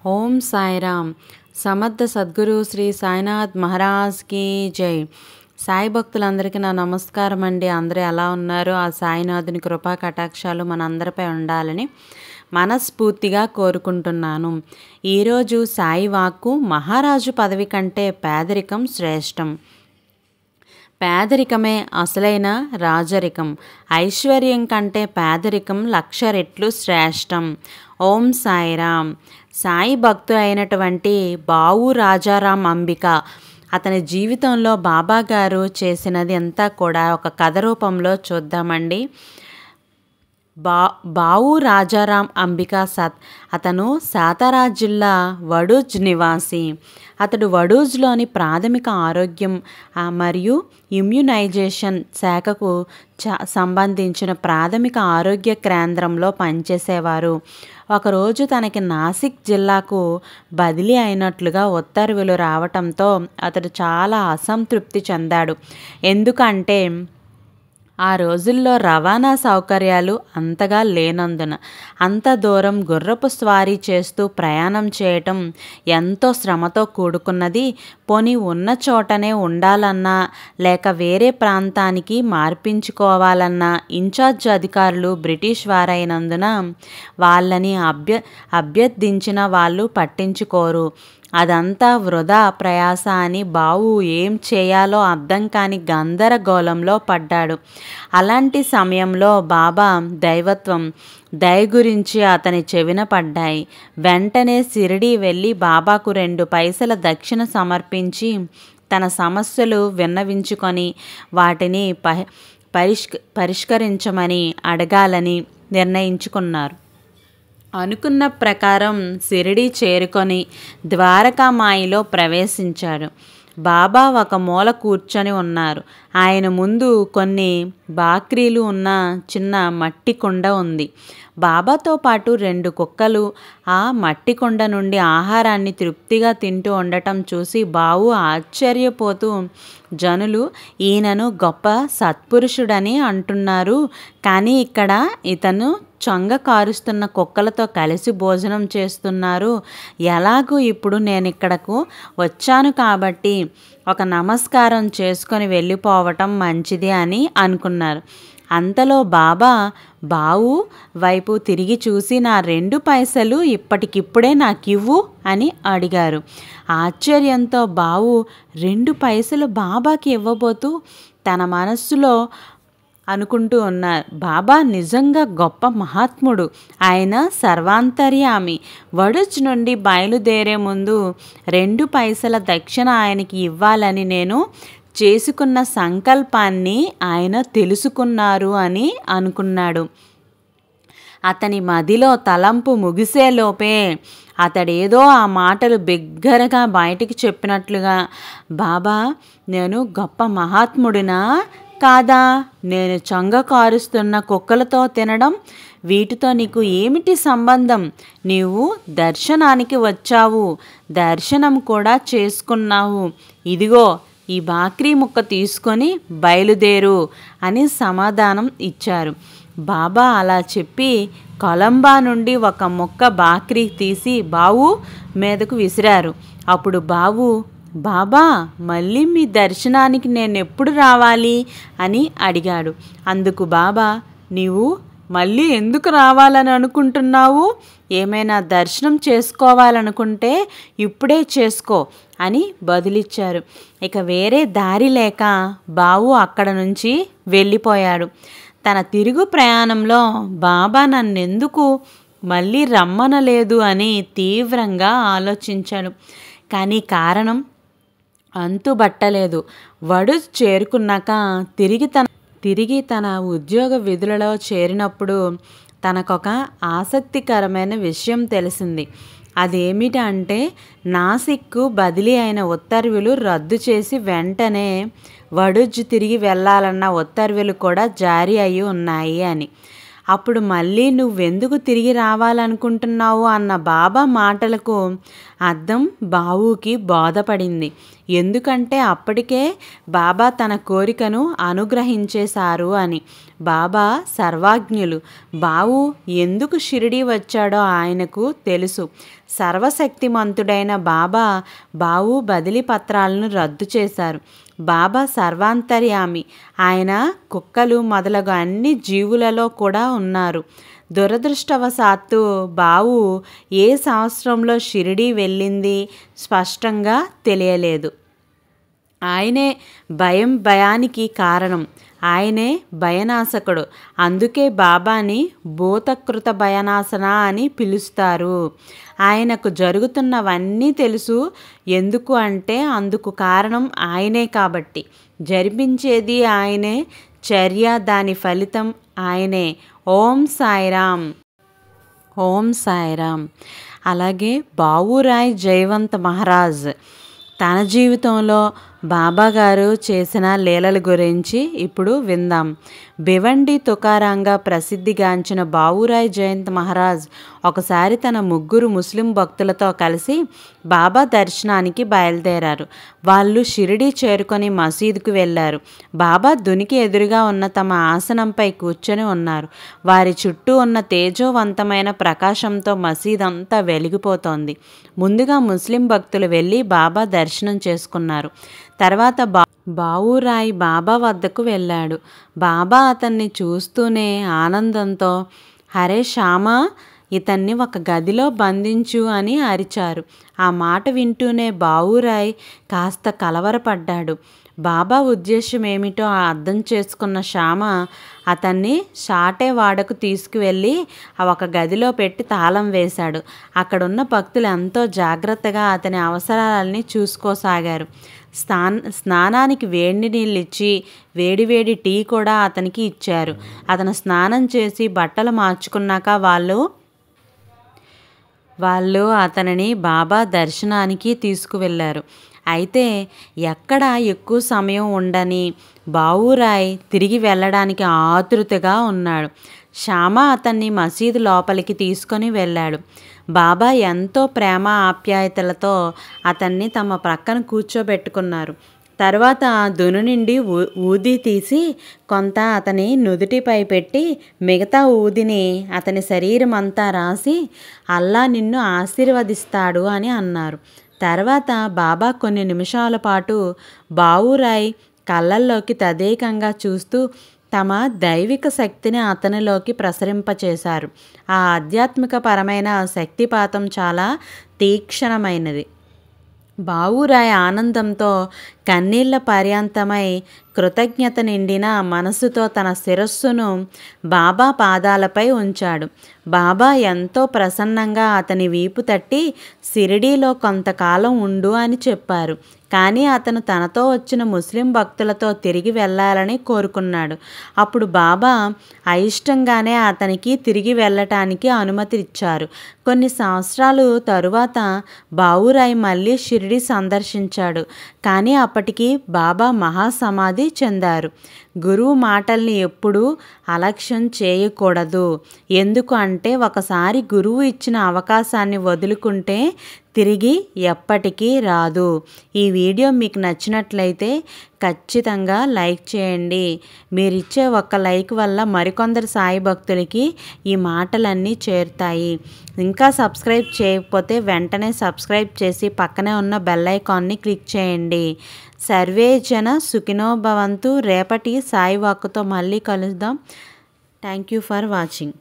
ఓం సాయిరామ్. సమర్థ సద్గురు శ్రీ సాయినాథ్ మహారాజ్కి జై. సాయి భక్తులందరికీ నా నమస్కారం అండి. అందరూ ఎలా ఉన్నారు? ఆ సాయినాథుని కృపా కటాక్షాలు మనందరిపై ఉండాలని మనస్ఫూర్తిగా కోరుకుంటున్నాను. ఈరోజు సాయి వాక్కు, మహారాజు పదవి కంటే పేదరికం శ్రేష్టం. పేదరికమే అసలైన రాజరికం. ఐశ్వర్యం కంటే పేదరికం 1,00,000 రెట్లు శ్రేష్టం. ఓం సాయిరామ్. సాయి భక్తుడు అయినటువంటి బావు రాజారాం అంబిక, అతని జీవితంలో బాబా గారు చేసినది అంతా కూడా ఒక కథ రూపంలో చూద్దామండి. బావు రాజారాం అంబిక అతను సాతారా జిల్లా వడూజ్ నివాసి. అతడు వడూజ్లోని ప్రాథమిక ఆరోగ్యం మరియు ఇమ్యునైజేషన్ శాఖకు సంబంధించిన ప్రాథమిక ఆరోగ్య కేంద్రంలో పనిచేసేవారు. ఒకరోజు తనకి నాసిక్ జిల్లాకు బదిలీ అయినట్లుగా ఉత్తర్వులు రావటంతో అతడు చాలా అసంతృప్తి చెందాడు. ఎందుకంటే ఆ రోజుల్లో రవాణా సౌకర్యాలు అంతగా లేనందున అంత దూరం గుర్రపు స్వారీ చేస్తూ ప్రయాణం చేయటం ఎంతో శ్రమతో కూడుకున్నది. పోనీ ఉన్న చోటనే ఉండాలన్నా లేక వేరే ప్రాంతానికి మార్పించుకోవాలన్నా ఇన్ఛార్జ్ అధికారులు బ్రిటిష్ వారైనందున వాళ్ళని అభ్యర్థించిన వాళ్ళు పట్టించుకోరు. అదంతా వృధా ప్రయాస అని బావు ఏం చేయాలో అర్థం కాని గందరగోళంలో పడ్డాడు. అలాంటి సమయంలో బాబా దైవత్వం, దయ గురించి అతని చెవిన పడ్డాయి. వెంటనే షిరిడీ వెళ్ళి బాబాకు 2 పైసల దక్షిణ సమర్పించి తన సమస్యలు విన్నవించుకొని వాటిని పరిష్కరించమని అడగాలని నిర్ణయించుకున్నారు. అనుకున్న ప్రకారం షిరిడీ చేరుకొని ద్వారకామాయిలో ప్రవేశించాడు. బాబా ఒక మూల కూర్చొని ఉన్నారు. ఆయన ముందు కొన్ని బాక్రీలు ఉన్న చిన్న మట్టి కుండ ఉంది. బాబాతో పాటు 2 కుక్కలు ఆ మట్టి కుండ నుండి ఆహారాన్ని తృప్తిగా తింటూ ఉండటం చూసి బావు ఆశ్చర్యపోతూ, జనులు ఈయనను గొప్ప సత్పురుషుడని అంటున్నారు, కానీ ఇక్కడ ఇతను చొంగ కారుస్తున్న కుక్కలతో కలిసి భోజనం చేస్తున్నారు. ఎలాగూ ఇప్పుడు నేను ఇక్కడకు వచ్చాను కాబట్టి ఒక నమస్కారం చేసుకొని వెళ్ళిపోవటం మంచిది అని అనుకున్నారు. అంతలో బాబా బావు వైపు తిరిగి చూసి, నా 2 పైసలు ఇప్పటికిప్పుడే నాకివ్వు అని అడిగారు. ఆశ్చర్యంతో బావు 2 పైసలు బాబాకి ఇవ్వబోతూ తన మనస్సులో అనుకుంటూ ఉన్నారు, బాబా నిజంగా గొప్ప మహాత్ముడు, ఆయన సర్వాంతర్యామి. వడుజ్ నుండి బయలుదేరే ముందు 2 పైసల దక్షిణ ఆయనకి ఇవ్వాలని నేను చేసుకున్న సంకల్పాన్ని ఆయన తెలుసుకున్నారు అని అనుకున్నాడు. అతని మదిలో తలంపు ముగిసేలోపే అతడేదో ఆ మాటలు బిగ్గరగా బయటికి చెప్పినట్లుగా, బాబా నేను గొప్ప మహాత్ముడినా కాదా? నేను చొంగ కారుస్తున్న కుక్కలతో తినడం, వీటితో నీకు ఏమిటి సంబంధం? నీవు దర్శనానికి వచ్చావు, దర్శనం కూడా చేసుకున్నావు. ఇదిగో ఈ బాక్రీ ముక్క తీసుకొని బయలుదేరు అని సమాధానం ఇచ్చారు. బాబా అలా చెప్పి కొలంబా నుండి ఒక ముక్క బాక్రీ తీసి బావు మీదకు విసిరారు. అప్పుడు బావు, బాబా మళ్ళీ మీ దర్శనానికి నేను ఎప్పుడు రావాలి అని అడిగాడు. అందుకు బాబా, నీవు మళ్ళీ ఎందుకు రావాలని అనుకుంటున్నావు? ఏమైనా దర్శనం చేసుకోవాలనుకుంటే ఇప్పుడే చేసుకో అని బదులిచ్చారు. ఇక వేరే దారి లేక బావు అక్కడ నుంచి వెళ్ళిపోయాడు. తన తిరుగు ప్రయాణంలో బాబా నన్నెందుకు మళ్ళీ రమ్మనలేదు అని తీవ్రంగా ఆలోచించాడు. కానీ కారణం అంతుబట్టలేదు. వడుజ్ చేరుకున్నాక తిరిగి తన ఉద్యోగ విధులలో చేరినప్పుడు తనకొక ఆసక్తికరమైన విషయం తెలిసింది. అదేమిటంటే నాసిక్కు బదిలీ అయిన ఉత్తర్వులు రద్దు చేసి వెంటనే వడుజ్ తిరిగి వెళ్ళాలన్న ఉత్తర్వులు కూడా జారీ అయి ఉన్నాయి అని. అప్పుడు మళ్ళీ నువ్వెందుకు తిరిగి రావాలనుకుంటున్నావు అన్న బాబా మాటలకు అర్థం బావుకి బోధపడింది. ఎందుకంటే అప్పటికే బాబా తన కోరికను అనుగ్రహించేశారు అని. బాబా సర్వజ్ఞులు. బావు ఎందుకు షిరిడీ వచ్చాడో ఆయనకు తెలుసు. సర్వశక్తిమంతుడైన బావు బదిలీ పత్రాలను రద్దు చేశారు. బాబా సర్వాంతర్యామి. ఆయన కుక్కలు మొదలగు అన్ని జీవులలో కూడా ఉన్నారు. దురదృష్టవశాత్తు బావు ఏ సంవత్సరంలో షిరిడీ వెళ్ళింది స్పష్టంగా తెలియలేదు. ఆయనే భయానికి కారణం. ఆయనే భయనాశకుడు. అందుకే బాబాని భూతకృత భయనాశన అని పిలుస్తారు. ఆయనకు జరుగుతున్నవన్నీ తెలుసు. ఎందుకు అంటే అందుకు కారణం ఆయనే కాబట్టి. జరిపించేది ఆయనే, చర్య దాని ఫలితం ఆయనే. ఓం సాయిరామ్. ఓం సాయిరామ్. అలాగే బావురాయ్ జయవంత్ మహారాజ్ తన జీవితంలో బాబాగారు చేసిన లీలల గురించి ఇప్పుడు విందాం. భివండి తుకారాంగా ప్రసిద్ధిగాంచిన బావురాయ్ జయంత్ మహారాజ్ ఒకసారి తన 3 ముస్లిం భక్తులతో కలిసి బాబా దర్శనానికి బయలుదేరారు. వాళ్ళు షిరిడీ చేరుకొని మసీదుకు వెళ్ళారు. బాబా దునికి ఎదురుగా ఉన్న తమ ఆసనంపై కూర్చొని ఉన్నారు. వారి చుట్టూ ఉన్న తేజోవంతమైన ప్రకాశంతో మసీదంతా వెలిగిపోతోంది. ముందుగా ముస్లిం భక్తులు వెళ్ళి బాబా దర్శనం చేసుకున్నారు. తర్వాత బావురాయ్ బాబా వద్దకు వెళ్ళాడు. బాబా అతన్ని చూస్తూనే ఆనందంతో, హరే శ్యామా, ఇతన్ని ఒక గదిలో బంధించు అని అరిచారు. ఆ మాట వింటూనే బావురాయ్ కాస్త కలవరపడ్డాడు. బాబా ఉద్దేశం ఏమిటో అర్థం చేసుకున్న శ్యామ అతన్ని షాటేవాడకు తీసుకువెళ్ళి ఒక గదిలో పెట్టి తాళం వేశాడు. అక్కడున్న భక్తులు ఎంతో జాగ్రత్తగా అతని అవసరాలని చూసుకోసాగారు. స్నానానికి వేడి నీళ్ళు ఇచ్చి వేడివేడి టీ కూడా అతనికి ఇచ్చారు. అతను స్నానం చేసి బట్టలు మార్చుకున్నాక వాళ్ళు అతనిని బాబా దర్శనానికి తీసుకువెళ్ళారు. అయితే ఎక్కడ ఎక్కువ సమయం ఉండని బావురాయ్ తిరిగి వెళ్ళడానికి ఆతృతగా ఉన్నాడు. శ్యామ అతన్ని మసీదు లోపలికి తీసుకొని వెళ్ళాడు. బాబా ఎంతో ప్రేమ ఆప్యాయతలతో అతన్ని తమ ప్రక్కన కూర్చోబెట్టుకున్నారు. తర్వాత దును నుండి ఊది తీసి కొంత అతని నుదుటిపై పెట్టి మిగతా ఊదిని అతని శరీరం అంతా రాసి అల్లా నిన్ను ఆశీర్వదిస్తాడు అని అన్నారు. తర్వాత బాబా కొన్ని నిమిషాల పాటు బావురాయ్ కళ్ళల్లోకి తదేకంగా చూస్తూ తమ దైవిక శక్తిని అతనిలోకి ప్రసరింపచేశారు. ఆ ఆధ్యాత్మిక పరమైన శక్తిపాతం చాలా తీక్షణమైనది. బావురాయ్ ఆనందంతో కన్నీళ్ల పర్యంతమై కృతజ్ఞత నిండిన మనసుతో తన శిరస్సును బాబా పాదాలపై ఉంచాడు. బాబా ఎంతో ప్రసన్నంగా అతని వీపు తట్టి షిరిడీలో కొంతకాలం ఉండు అని చెప్పారు. కానీ అతను తనతో వచ్చిన ముస్లిం భక్తులతో తిరిగి వెళ్ళాలని కోరుకున్నాడు. అప్పుడు బాబా అయిష్టంగానే అతనికి తిరిగి వెళ్ళటానికి అనుమతి ఇచ్చారు. కొన్ని సంవత్సరాలు తరువాత బావురాయ్ మళ్ళీ షిరిడీ సందర్శించాడు. కానీ అప్పటికి బాబా మహాసమాధి చెందారు. గురువు మాటల్ని ఎప్పుడూ అలక్ష్యం చేయకూడదు. ఎందుకు అంటే ఒకసారి గురువు ఇచ్చిన అవకాశాన్ని వదులుకుంటే తిరిగి ఎప్పటికీ రాదు. ఈ వీడియో మీకు నచ్చినట్లయితే ఖచ్చితంగా లైక్ చేయండి. మీరిచ్చే ఒక్క లైక్ వల్ల మరికొందరు సాయి భక్తులకి ఈ మాటలన్నీ చేరుతాయి. ఇంకా సబ్స్క్రైబ్ చేయకపోతే వెంటనే సబ్స్క్రైబ్ చేసి పక్కనే ఉన్న బెల్ ఐకాన్ని క్లిక్ చేయండి. సర్వే జన సుఖినో భవంతు. రేపటి సాయి వాక్కుతో మళ్ళీ కలుద్దాం. Thank you for watching.